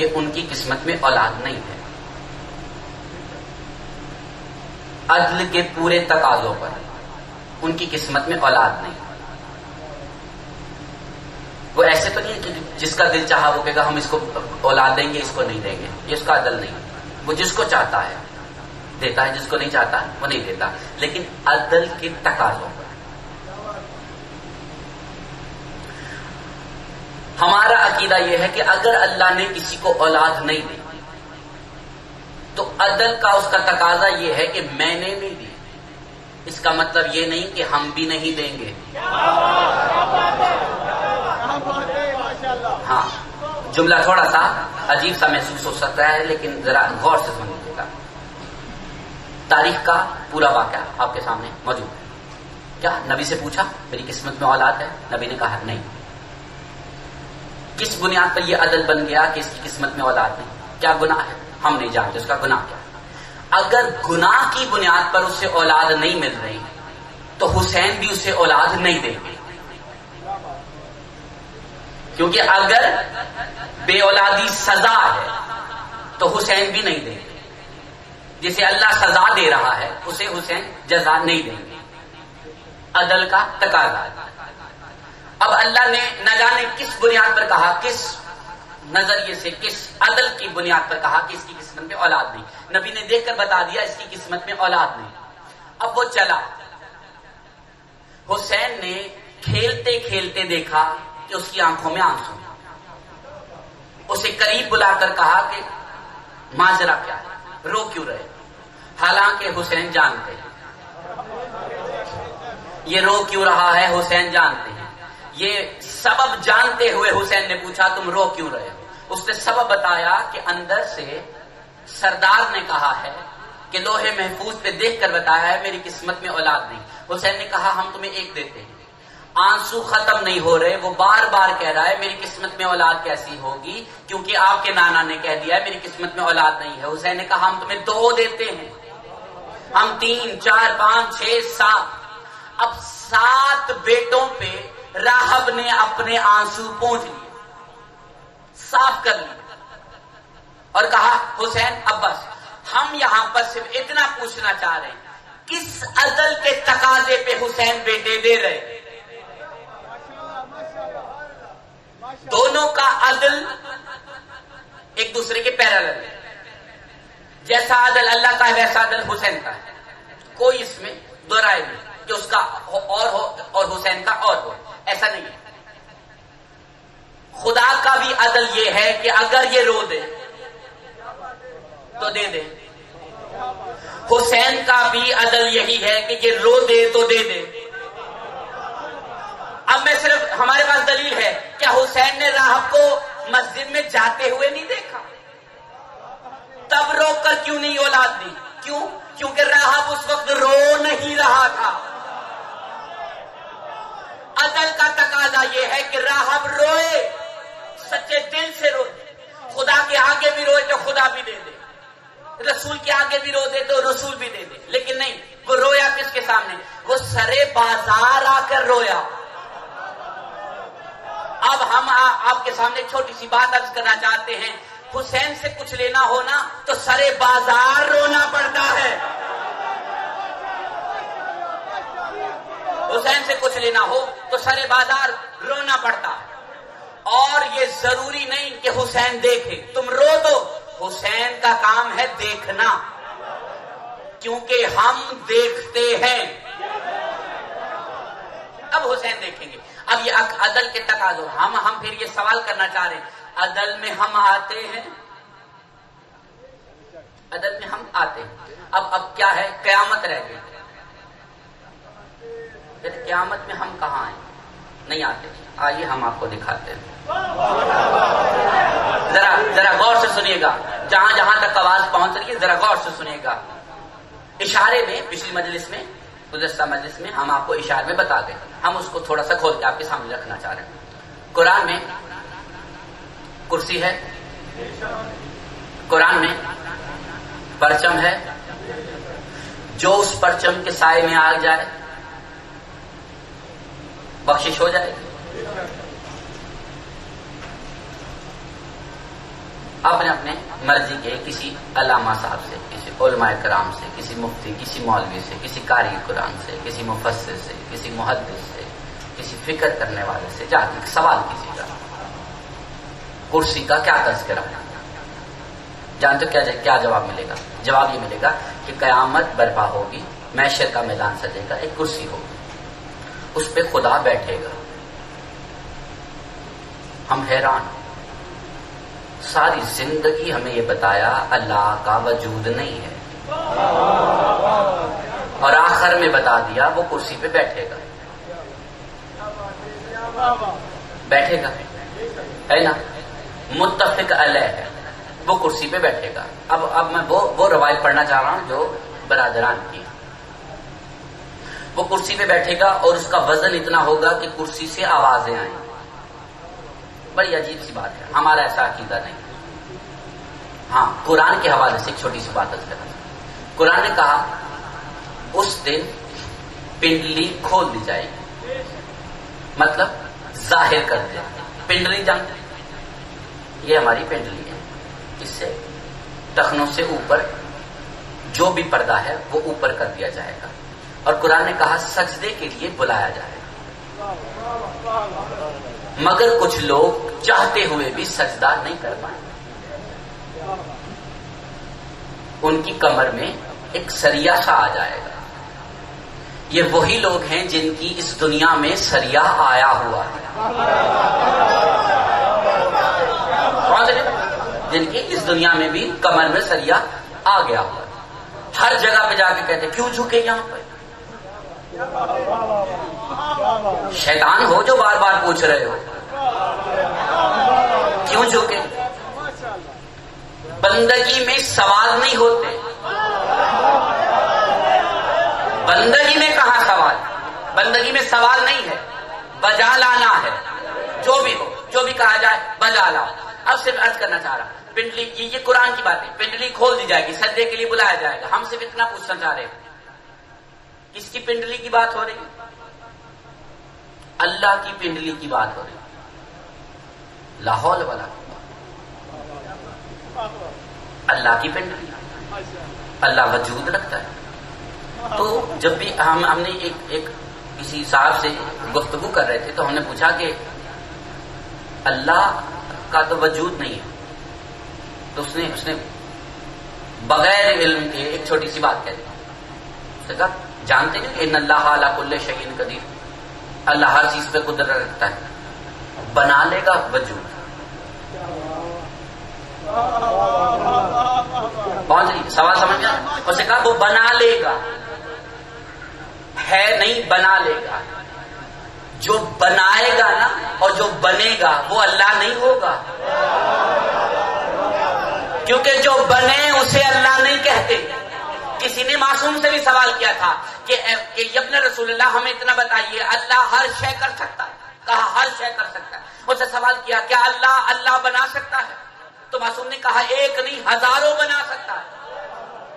کہ ان کی قسمت میں اولاد نہیں ہے. عدل کے پورے تقاضوں پر ان کی قسمت میں اولاد نہیں. وہ ایسے تو نہیں کہ جس کا دل چاہا وہ کہے گا ہم اس کو اولاد دیں گے اس کو نہیں دیں گے. یہ اس کا عدل نہیں. وہ جس کو چاہتا ہے دیتا ہے, جس کو نہیں چاہتا وہ نہیں دیتا. لیکن عدل کے تقاضوں پر ہمارا عقیدہ یہ ہے کہ اگر اللہ نے کسی کو اولاد نہیں دی تو عدل کا اس کا تقاضا یہ ہے کہ میں نے نہیں دی. اس کا مطلب یہ نہیں کہ ہم بھی نہیں دیں گے. ہاں, جملہ تھوڑا سا عجیب سا محسوس ہو سکتا ہے لیکن ذرا غور سے سمجھیے گا. تاریخ کا پورا واقعہ آپ کے سامنے موجود ہے. کیا نبی سے پوچھا میری قسمت میں اولاد ہے؟ نبی نے کہا نہیں. کس بنیاد پر یہ عدل بن گیا کہ اس کی قسمت میں اولاد نہیں؟ کیا گناہ ہے؟ ہم نہیں جانتے اس کا گناہ کیا. اگر گناہ کی بنیاد پر اسے اولاد نہیں مل رہی تو حسین بھی اسے اولاد نہیں دیں گے, کیونکہ اگر بے اولادی سزا ہے تو حسین بھی نہیں دیں گے. جسے اللہ سزا دے رہا ہے اسے حسین جزا نہیں دیں گے. عدل کا تقاضا. اب اللہ نے نہ جانے کس بنیاد پر کہا, کس نظریے سے, کس عدل کی بنیاد پر کہا کہ اس کی قسمت میں اولاد نہیں. نبی نے دیکھ کر بتا دیا اس کی قسمت میں اولاد نہیں. اب وہ چلا. حسین نے کھیلتے کھیلتے دیکھا کہ اس کی آنکھوں میں آنسو. اسے قریب بلا کر کہا کہ ماجرا کیا ہے, رو کیوں رہے؟ حالانکہ حسین جانتے ہیں یہ رو کیوں رہا ہے. حسین جانتے ہیں یہ سبب. جانتے ہوئے حسین نے پوچھا تم رو کیوں رہے ہو؟ اس نے سبب بتایا کہ اندر سے سردار نے کہا ہے کہ لوہے محفوظ پہ دیکھ کر بتایا ہے میری قسمت میں اولاد نہیں. حسین نے کہا ہم تمہیں ایک دیتے ہیں. آنسو ختم نہیں ہو رہے, وہ بار بار کہہ رہا ہے میری قسمت میں اولاد کیسی ہوگی کیونکہ آپ کے نانا نے کہہ دیا ہے میری قسمت میں اولاد نہیں ہے. حسین نے کہا ہم تمہیں 2 دیتے ہیں, ہم 3, 4, 5, 6, 7. اب 7 بیٹوں پہ راہب نے اپنے آنسو پونچھ لیے, صاف کر لیے اور کہا حسین اب بس, ہم یہاں پر صرف اتنا پوچھنا چاہ رہے ہیں کس عدل کے تقاضے پہ حسین بیٹے دے رہے. دونوں کا عدل ایک دوسرے کے پیرالل ہے. جیسا عدل اللہ کا ہے ویسا عدل حسین کا ہے. کوئی اس میں دو رائے نہیں کہ اس کا اور ہو اور حسین کا اور ہو, ایسا نہیں ہے. خدا کا بھی عدل یہ ہے کہ اگر یہ رو دے تو دے دے. حسین کا بھی عدل یہی ہے کہ یہ رو دے تو دے دے. اب میں صرف, ہمارے پاس دلیل ہے, کیا حسین نے راہب کو مسجد میں جاتے ہوئے نہیں دیکھا؟ تب روک کر کیوں نہیں اولاد دی؟ کیوں؟ کیونکہ راہب اس وقت رو نہیں رہا تھا. عدل کا تقاضا یہ ہے کہ راہب روئے, سچے دل سے روئے. خدا کے آگے بھی روئے تو خدا بھی دے دے, رسول کے آگے بھی رو دے تو رسول بھی دے دے. لیکن نہیں, وہ رویا کس کے سامنے؟ وہ سرے بازار آ کر رویا. اب ہم آپ کے سامنے چھوٹی سی بات عرض کرنا چاہتے ہیں. حسین سے کچھ لینا ہونا تو سرے بازار رونا پڑتا ہے. حسین سے کچھ لینا ہو تو سرے بازار رونا پڑتا ہے. اور یہ ضروری نہیں کہ حسین دیکھے, تم رو دو. حسین کا کام ہے دیکھنا, کیونکہ ہم دیکھتے ہیں. اب حسین دیکھیں گے. اب یہ عدل کے تقاضے, ہم پھر یہ سوال کرنا چاہ رہے ہیں, عدل میں ہم آتے ہیں, عدل میں ہم آتے ہیں. اب کیا ہے, قیامت رہ گئی. قیامت میں ہم کہاں ہیں؟ نہیں آتے. آئیے ہم آپ کو دکھاتے ہیں. ذرا غور سے سنیے گا, جہاں جہاں تک آواز پہنچ رہی ہے ذرا غور سے سنیے گا. اشارے میں پچھلی مجلس میں, گزشتہ مجلس میں ہم آپ کو اشارے میں بتا دیں, ہم اس کو تھوڑا سا کھول کے آپ کے سامنے رکھنا چاہ رہے ہیں. قرآن میں کرسی ہے, قرآن میں پرچم ہے. جو اس پرچم کے سائے میں آ جائے بخشش ہو جائے گی. اپنے اپنے مرضی کے کسی علامہ صاحب سے، کسی علماء کرام سے، کسی مفتی، کسی مولوی سے، کسی قاری قرآن سے، کسی مفسر سے، کسی محدث سے، کسی فکر کرنے والے سے جا کے سوال کیجیے گا کرسی کا کیا تذکرہ ہے. جانتے کیا جواب ملے گا؟ جواب یہ ملے گا کہ قیامت برپا ہوگی، محشر کا میدان سجے گا، ایک کرسی ہوگی، اس پہ خدا بیٹھے گا. ہم حیران، ساری زندگی ہمیں یہ بتایا اللہ کا وجود نہیں ہے، اور آخر میں بتا دیا وہ کرسی پہ بیٹھے گا. بیٹھے گا ہے نا، متفق علیہ ہے، وہ کرسی پہ بیٹھے گا. اب میں وہ روایت پڑھنا چاہ رہا ہوں جو برادران کی. وہ کرسی پہ بیٹھے گا اور اس کا وزن اتنا ہوگا کہ کرسی سے آوازیں آئیں. بڑی عجیب سی بات ہے، ہمارا ایسا عقیدہ نہیں. ہاں، قرآن کے حوالے سے ایک چھوٹی سی بات کرنا. قرآن نے کہا اس دن پنڈلی کھول دی جائے گی، مطلب ظاہر کر دیں. پنڈلی جانتے، یہ ہماری پنڈلی ہے، اس سے ٹخنوں سے اوپر جو بھی پردہ ہے وہ اوپر کر دیا جائے گا. اور قرآن نے کہا سجدے کے لیے بلایا جائے گا، مگر کچھ لوگ چاہتے ہوئے بھی سجدہ نہیں کر پائیں. ان کی کمر میں ایک سریا سا آ جائے گا. یہ وہی لوگ ہیں جن کی اس دنیا میں سریا آیا ہوا ہے، جن کی اس دنیا میں بھی کمر میں سریا آ گیا ہوا. ہر جگہ پہ جا کے کہتے کیوں جھکے یہاں پہ؟ شیطان ہو جو بار بار پوچھ رہے ہو کیوں جھکے. بندگی میں سوال نہیں ہوتے، بندگی میں کہاں سوال؟ بندگی میں سوال نہیں ہے، بجا لانا ہے. جو بھی ہو، جو بھی کہا جائے بجا لاؤ. اب صرف عرض کرنا چاہ رہا ہوں، پنڈلی یہ قرآن کی بات ہے. پنڈلی کھول دی جائے گی، سجدے کے لیے بلایا جائے گا. ہم صرف اتنا پوچھنا چاہ رہے ہیں کس کی پنڈلی کی بات ہو رہی ہے؟ اللہ کی پنڈلی کی بات ہو رہی ہے. لا حول ولا قوت. اللہ کی پنڈلی، اللہ وجود رکھتا ہے. تو جب بھی ہم نے ایک کسی صاحب سے گفتگو کر رہے تھے تو ہم نے پوچھا کہ اللہ کا تو وجود نہیں ہے. تو اس نے بغیر علم کے ایک چھوٹی سی بات کہہ دی. اس نے کہا جانتے ہیں کہ ان اللہ علی کل شیء قدیر، اللہ ہر چیز پہ قدرت رکھتا ہے، بنا لے گا وجود. پہنچ گئی سوال سمجھ گیا؟ اس نے کہا وہ بنا لے گا، ہے نہیں بنا لے گا. جو بنائے گا نا اور جو بنے گا وہ اللہ نہیں ہوگا، کیونکہ جو بنے اسے اللہ نہیں کہتے. کسی نے معصوم سے بھی سوال کیا تھا کہ ابن رسول اللہ ہمیں اتنا بتائیے اللہ ہر شے کر سکتا ہے؟ کہا ہر شے کر سکتا ہے. اس سے سوال کیا کیا اللہ بنا سکتا ہے؟ تو معصوم نے کہا ایک نہیں ہزاروں بنا سکتا ہے،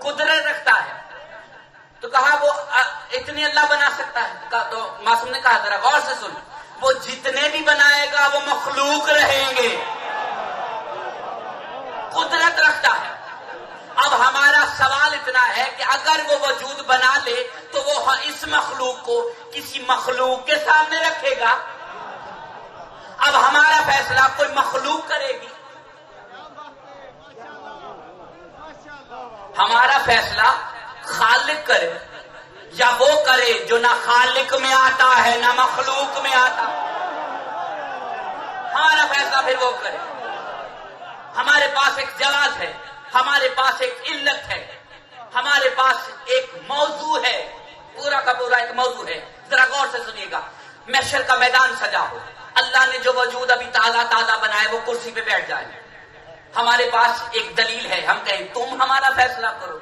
قدرت رکھتا ہے. تو کہا وہ اتنی اللہ بنا سکتا ہے؟ تو معصوم نے کہا ذرا غور سے سن، وہ جتنے بھی بنائے گا وہ مخلوق رہیں گے، قدرت رکھتا ہے. اب ہمارا سوال اتنا ہے کہ اگر وہ وجود بنا لے تو وہ اس مخلوق کو کسی مخلوق کے سامنے رکھے گا. اب ہمارا فیصلہ کوئی مخلوق کرے گی، ہمارا فیصلہ خالق کرے یا وہ کرے جو نہ خالق میں آتا ہے نہ مخلوق میں آتا. ہمارا فیصلہ پھر وہ کرے. ہمارے پاس ایک جواز ہے، ہمارے پاس ایک علت ہے، ہمارے پاس ایک موضوع ہے، پورا کا پورا ایک موضوع ہے. ذرا غور سے سنیے گا. محشر کا میدان سجا ہو، اللہ نے جو وجود ابھی تازہ بنائے وہ کرسی پہ بیٹھ جائے. ہمارے پاس ایک دلیل ہے، ہم کہیں تم ہمارا فیصلہ کرو.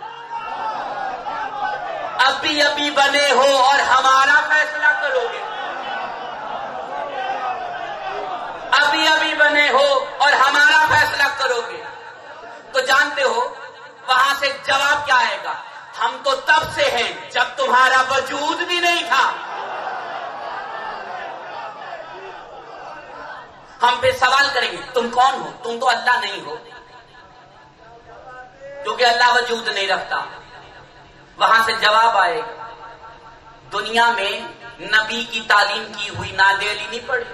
ابھی بنے ہو اور ہمارا فیصلہ کرو گے، ابھی بنے ہو اور ہمارا فیصلہ کرو گے. تو جانتے ہو وہاں سے جواب کیا آئے گا؟ ہم تو تب سے ہیں جب تمہارا وجود بھی نہیں تھا. ہم پھر سوال کریں گے تم کون ہو؟ تم تو اللہ نہیں ہو. کیونکہ اللہ وجود نہیں رکھتا. وہاں سے جواب آئے گا دنیا میں نبی کی تعلیم کی ہوئی نادے علی نہیں پڑھی.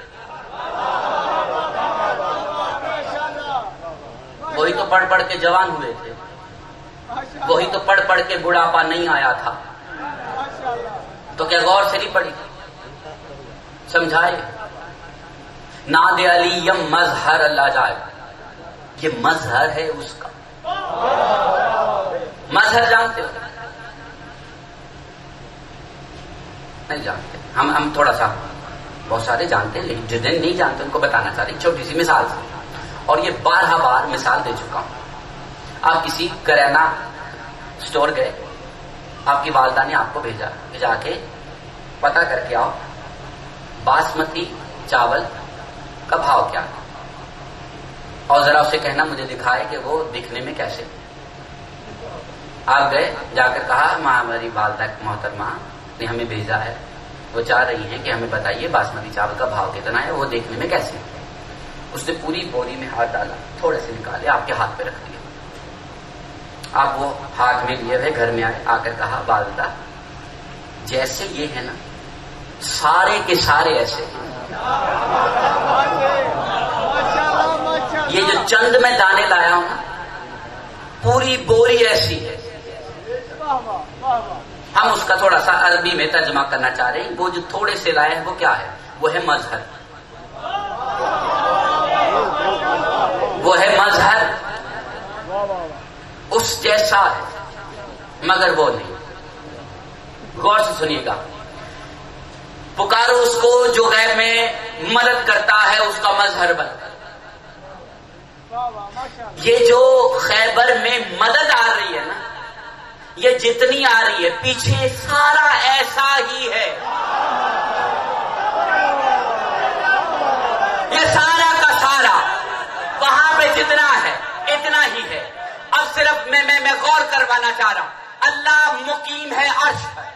وہی تو پڑھ پڑھ کے جوان ہوئے تھے, وہی تو پڑھ پڑھ کے بڑھاپا نہیں آیا تھا. تو کیا غور سے نہیں پڑھی؟ سمجھائے ناد علی یم مظہر اللہ جائے, یہ مظہر ہے اس کا. مظہر جانتے ہو؟ نہیں جانتے. ہم تھوڑا سا, بہت سارے جانتے ہیں لیکن جن نہیں جانتے ان کو بتانا چاہ رہے ہیں چھوٹی سی مثال سے, اور یہ 12 بار مثال دے چکا ہوں. آپ کسی کریانہ اسٹور گئے, آپ کی والدہ نے آپ کو بھیجا کے پتہ کر کے آؤ باسمتی چاول کا بھاؤ کیا, اور ذرا اسے کہنا مجھے دکھائے کہ وہ دکھنے میں کیسے. آپ گئے, جا کر کہا ماں ہماری والدہ محترمہ نے ہمیں بھیجا ہے, وہ چاہ رہی ہیں کہ ہمیں بتائیے باسمتی چاول کا بھاؤ کتنا ہے, وہ دیکھنے میں کیسے. اس نے پوری بوری میں ہاتھ ڈالا, تھوڑے سے نکالے, آپ کے ہاتھ پہ رکھ دیا. آپ وہ ہاتھ میں لیے ہوئے گھر میں آئے, آ کر کہا والدہ جیسے یہ ہے نا سارے کے سارے ایسے ہیں, یہ جو چند میں دانے لایا ہوں پوری بوری ایسی ہے. ہم اس کا تھوڑا سا عربی میں ترجمہ کرنا چاہ رہے ہیں. وہ جو تھوڑے سے لائے ہیں وہ کیا ہے؟ وہ ہے مظہر. وہ ہے مظہر, اس جیسا ہے مگر وہ نہیں. غور سے سنیے گا, پکارو اس کو جو غیب میں مدد کرتا ہے, اس کا مظہر بنتا ہے. یہ جو خیبر میں مدد آ رہی ہے نا, یہ جتنی آ رہی ہے پیچھے سارا ایسا ہی ہے. یہ سارا کا سارا وہاں پہ جتنا ہے اتنا ہی ہے. اب صرف میں غور کروانا چاہ رہا ہوں, اللہ مقیم ہے عرش پر,